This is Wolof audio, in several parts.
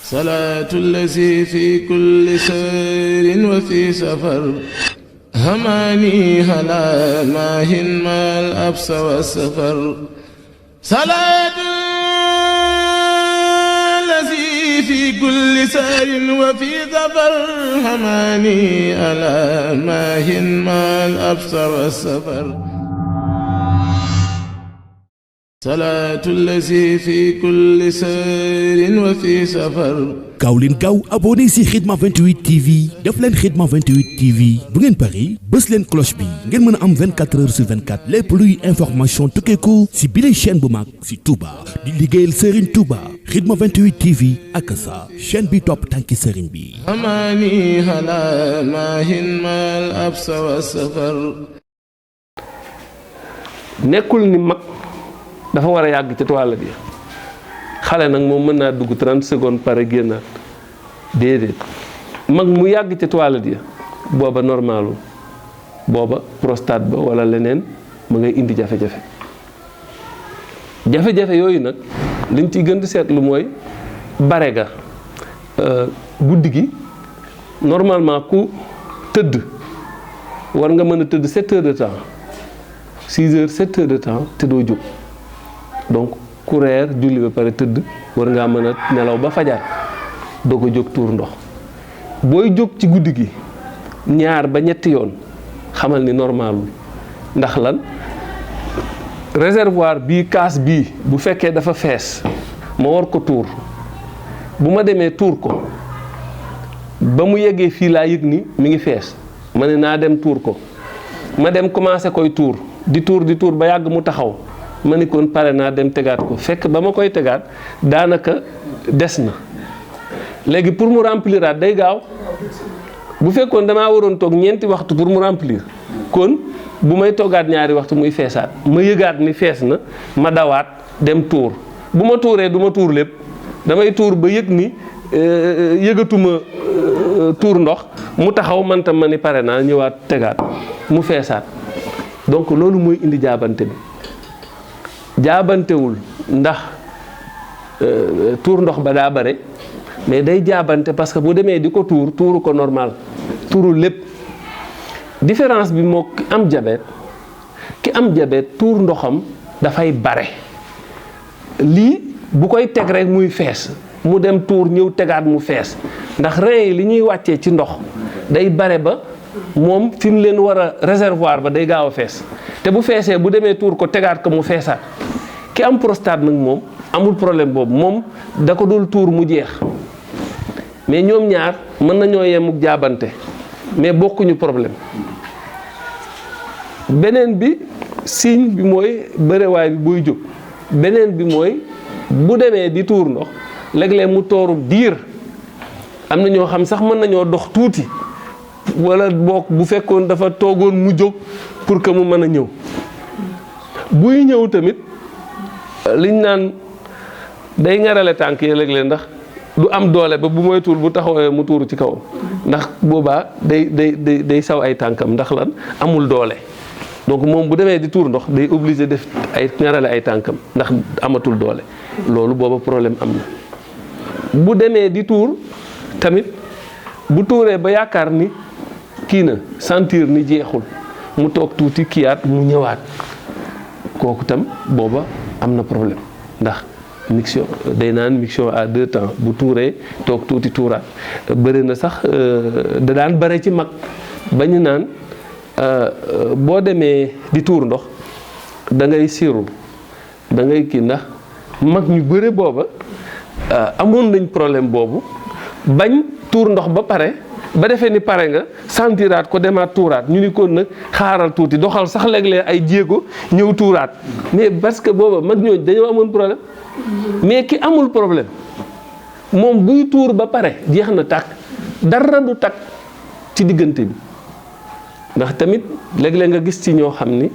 salaatu allazi fi kulli sayrin wa fi safar hamaani halaa maahin maal absa wa safar salaatu allazi fi kulli sayrin wa fi safar hamaani halaa maahin maal absa wa safar salaatu allazi fi kulli sayrin wa fi safar. gaaw leen gaaw abonné si Khidma 28 TV def leen Khidma 28 TV bu ngeen pari bës leen cloche bi ngeen mën a am 24 heures sur 24 lépp luy information tukkeeku si bile chaîne bu mag si Touba di liggéeyal Serigne Touba Khidma 28 TV ak sa chaîne bi topp tànki Serigne bi. amaani halaa maahin maal absa wa safar. nekkul ni mag dafa war a yàgg ci toilette yi xale nag moom mën naa dugg 30 secondes pare génnaat déedéet mag mu yàgg ci toilette yi booba normalu booba prostate ba wala leneen mu ngay indi jafe-jafe jafe-jafe yooyu nag liñ ciy gën di seetlu mooy bare ga guddi gi normalement ku tëdd war nga mën a tëdd 7 heures de temps 6 heures 7 heures de temps te doo jóg donc ku reer julli ba pare tëdd war ngaa mën a nelaw ba fajar doo ko jóg tuur ndox booy jóg ci guddi gi ñaar ba ñetti yoon xamal ni normalul ndax lan réservoir bii kaas bii bu fekkee dafa fees ma war ko tuur bu ma demee tuur ko ba mu yeggee fii laa yëg ni mi ngi fees ma ne naa dem tuur ko ma dem commencé koy tuur di tuur ba yàgg mu taxaw ma ni kon pare naa dem tegaat ko fekk ba ma koy tegaat daanaka des na léegi pour mu rempliraat day gaaw bu fekkoon damaa waroon toog ñeenti waxtu pour mu remplir kon bu may toggaat ñaari waxtu muy feesaat ma yëgaat ni fees na ma dawaat dem tuur bu ma tuuree du ma tuur lépp damay tuur ba yëg ni yëgatuma tuur ndox mu taxaw man tam ma ni pare naa ñëwaat tegaat mu feesaat donc loolu mooy indi jaabante bi jaabantewul ndax tuur ndox ba daa bare mais day jaabante parce que bu demee di ko tuuru ko normal tuurul lépp différence bi moo ki am diabète tuur ndoxam dafay bare lii bu koy teg rek muy fees mu dem tuur ñëw tegaat mu fees ndax rein yi li ñuy wàccee ci ndox day bare ba moom fi mu leen war a réservoir ba day gaaw a fees te bu feesee bu demee tuur ko tegaat ko mu feesaat ki am prostate nag moom amul problème boobu moom da ko dul tuur mu jeex mais ñoom ñaar mën nañoo yemuk jaabante mais bokkuñu problème beneen bi signe bi mooy bërewaay bi buy jóg beneen bi mooy bu demee di tuur ndox léeg-léeg mu tooru diir am na ñoo xam sax mën nañoo dox tuuti wala boog bu fekkoon dafa toogoon mu jóg pour que mu mën a ñëw buy ñëw tamit liñ naan day ngarale tànk yi léeg-léeg ndax du am doole ba bu moytuwul bu taxawee mu tuuru ci kawam ndax boobaa day saw ay tànkam ndax lan amul doole donc moom bu demee di tuur ndox day obligé def ay ngarale ay tànkam ndax amatul doole loolu booba problème am na bu demee di tuur tamit bu tuuree ba yaakaar ni kii na sentir ni jeexul mu toog tuuti kiyaat mu ñëwaat kooku tam booba am na problème ndax miction day naan miction à 2 temps bu tuuree toog tuuti tuuraat bëri na sax da daan bare ci mag ba ñu naan boo demee di tuur ndox da ngay siiru da ngay kii ndax mag ñu bëre booba amoon nañ problème boobu bañ tuur ndox ba pare ba defee ni pare nga sentiraat ko demaat tuuraat ñu ni kon nag xaaral tuuti doxal sax léeg-léeg ay jéego ñëw tuuraat mais parce que booba mag ñooñu dañoo amoon problème mais ki amul problème moom buy tuur ba pare jeex na tàkk dara du tàkk ci diggante bi ndax tamit léeg-léeg nga gis ci ñoo xam ni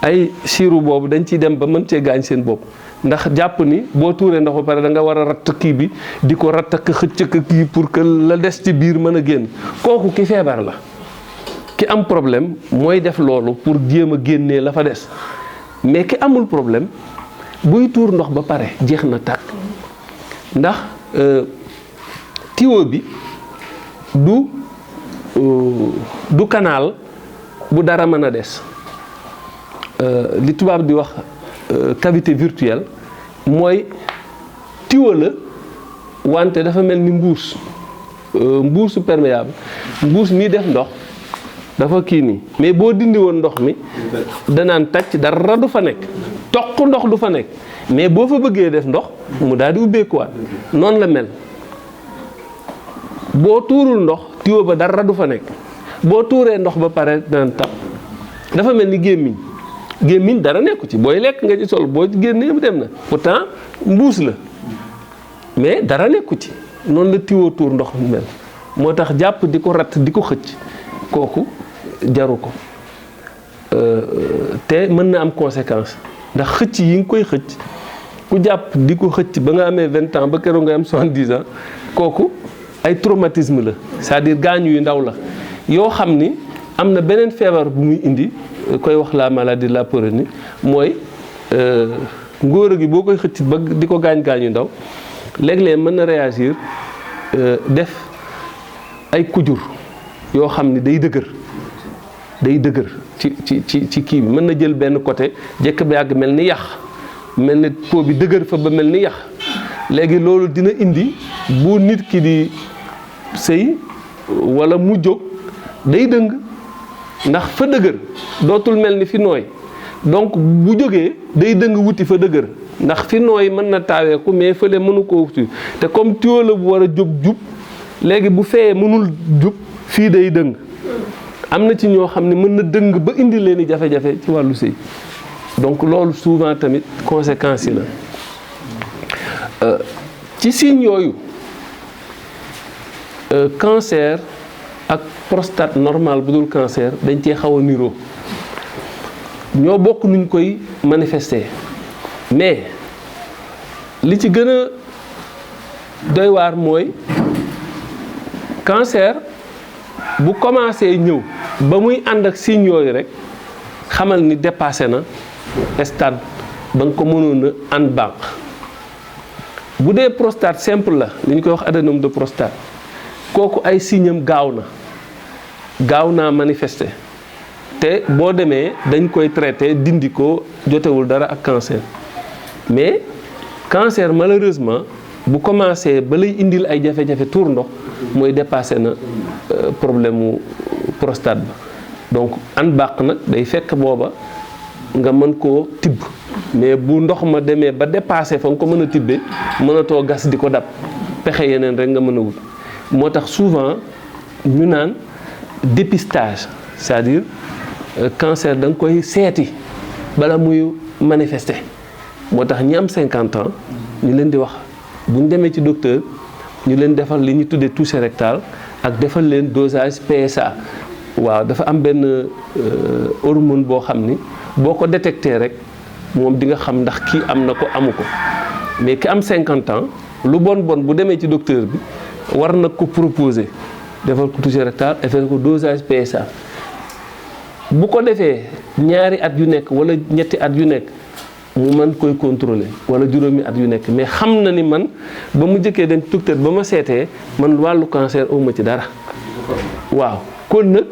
ay siiru boobu dañ ciy dem ba mën cee gaañ seen bopp ndax jàpp ni boo tuuree ndox ba pare da nga war a ratt kii bi di ko ratt ak xëcc kii pour que la des ci biir mën a génn kooku ki feebar la ki am problème mooy def loolu pour jéem a génnee la fa des mais ki amul problème buy tuur ndox ba pare jeex na tàkk ndax tuyau bi du canal bu dara mën a des li tubaab di wax cavité virtuelle mooy tuyau la wante dafa mel ni mbuusu perméable mbuus mii def ndox dafa kii nii mais boo dindi woon ndox mi danaan tàcc dara du fa nekk toq ndox du fa nekk mais boo fa bëggee def ndox mu daal di ubbeekuwaat noonu la mel boo tuurul ndox tuyau ba dara du fa nekk boo tuuree ndox ba pare dana tap dafa mel ni gémmiñ dara nekku ci booy lekk nga ci sol boo génnee mu dem na pourtant mbuus la mais dara nekku ci noonu la tuyau tuur ndox mel moo tax jàpp di ko ratt di ko xëcc kooku jaru ko te mën na am conséquence ndax xëcc yi nga koy xëcc ku jàpp di ko xëcc ba nga amee 20 ans ba keroog nga am 70 ans kooku ay traumatisme la c'est-à-dire gaañu yu ndaw la yoo xam ni am na beneen feebar bu muy indi koy wax la maladie de la péronie mooy ngóora gi boo koy xëcc ba di ko gaañu ndaw léeg-léeg mën na réagir def ay kujur yoo xam ni day dëgër ci kii bi mën na jël benn côté jekk ba yàgg mel ni yax mel ni peau bi dëgër fa ba mel ni yax léegi loolu dina indi bu nit ki di sëy walla mu jóg day dëng ndax fa dëgër dootul mel ni fi nooy donc bu jógee day dëng wuti fa dëgër ndax fi nooy mën na taaweeku mais fële mënu koo wuti te comme tuyau la bu war a jóg jub léegi bu feyee mënul jub fii day dëng am na ci ñoo xam ne mën na dëng ba indi leen i jafe-jafe ci wàllu sëy donc loolu souvent tamit conséquences yi la ci signes yooyu cancer ak prostate normal bu dul cancer dañ cee xaw a niroo ñoo bokk nuñ koy manifester mais li ci gën a doy waar mooy cancer bu commencé ñëw ba muy ànd ak signes yooyu rek xamal ni dépassé na stade ba nga ko mënoon a ànd bànq bu dee prostate simple la li ñu koy wax adénome de prostate kooku ay signam gaaw naa manifester te boo demee dañ koy traité dindi ko jotewul dara ak cancer mais cancer malheureusement bu commencé ba lay indil ay jafe-jafe tuur ndox mooy dépassé na problème mu prostate ba donc an bàq nag day fekk booba nga mën koo tibb mais bu ndox ma demee ba dépassé fa nga ko mën a tibbee mënatoo gas di ko dab pexe yeneen rek nga mën a wut moo tax souvent ñu naan dépistage c'est-à-dire cancer da nga koy seeti bala muy manifester moo tax ñi am 50 ans ñu leen di wax bu ñu demee ci docteur ñu leen defal li ñu tuddee toucher rectal ak defal leen dosage PSA waaw dafa am benn hormone boo xam ni boo ko détecté rek moom di nga xam ndax kii am na ko amu ko mais ki am 50 ans lu bon bu demee ci docteur bi war na ko proposer defal ko toucher rectal et defal ko dosage PSA bu ko defee ñaari at yu nekk wala ñetti at yu nekk mu mën koy contrôler wala juróomi at yu nekk mais xam na ni man ba mu jëkkee dem docteur ba ma seetee man wàllu cancer awma ci dara waaw kon nag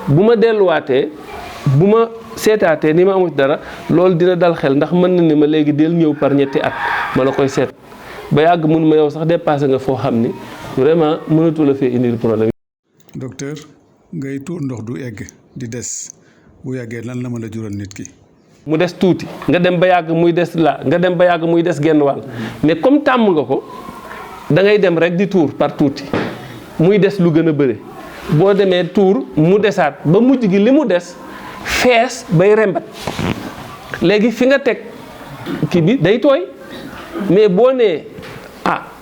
bu ma delluwaatee bu ma seetaatee ni ma amu ci dara loolu dina dal xel ndax mën na ni ma léegi del ñëw par ñetti at ma la koy seet ba yàgg mun ma yow sax dépassé nga foo xam ni vraiment mënatu la fee indil problème. docteur ngay tuur ndox du egg di des bu yàggee lan la mën a jural nit ki. mu des tuuti nga dem ba yàgg muy des nga dem ba yàgg muy des genn wàll mais comme tàmm nga ko da ngay dem rek di tuur par tuuti muy des lu gën a bëri boo demee tuur mu desaat ba mujj gi li mu des fees bay rembat léegi fi nga teg kii bi day tooy mais boo nee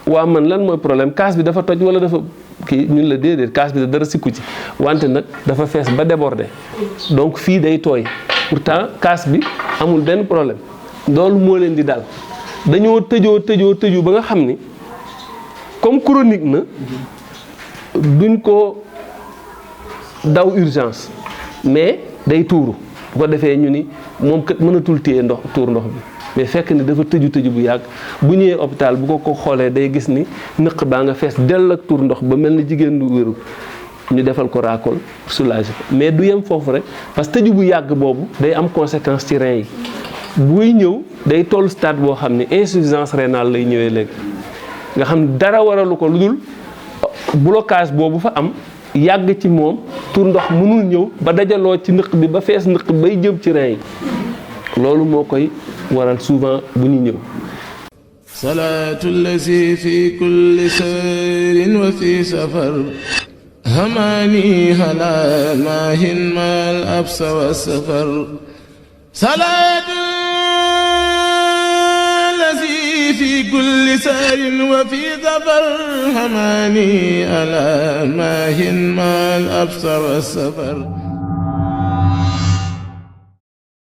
waa man lan mooy problème kaas bi dafa toj wala dafa kii ñun la déedéet kaas bi dara sikku ci wante nag dafa fees ba débordé donc fii day tooy pourtant kaas bi amul benn problème loolu moo leen di dal dañoo tëju ba nga xam ni comme chronique na duñ ko daw urgence mais day tuuru bu ko defee ñu ni moom kat mënatul téye tuur ndox bi mais fekk ni dafa tëju bu yàgg bu ñëwee hôpital bu ko xoolee day gis ni nëq baa nga fees dell ak tuur ndox ba mel ni jigéen du wéru ñu defal ko raakool pour soulager ko mais du yem foofu rek parce que tëju bu yàgg boobu day am conséquence ci rein yi buy ñëw day toll stade boo xam ne insuffisance rénale lay ñëwee léegi nga xam ne dara waralu ko lu dul blocage boobu fa am yàgg ci moom tuur ndox mënul ñëw ba dajaloo ci nëq bi ba fees nëq bay jëm ci rein yi loolu moo koy waral souvent bu ñu ñëw. salaatu lazi fi kulli sayrin wa fi safar hamaani hala maahin maal absa wa safar salaatu lazi fi kulli sayrin wa fi safar hamaani hala maahin maal absa wa safar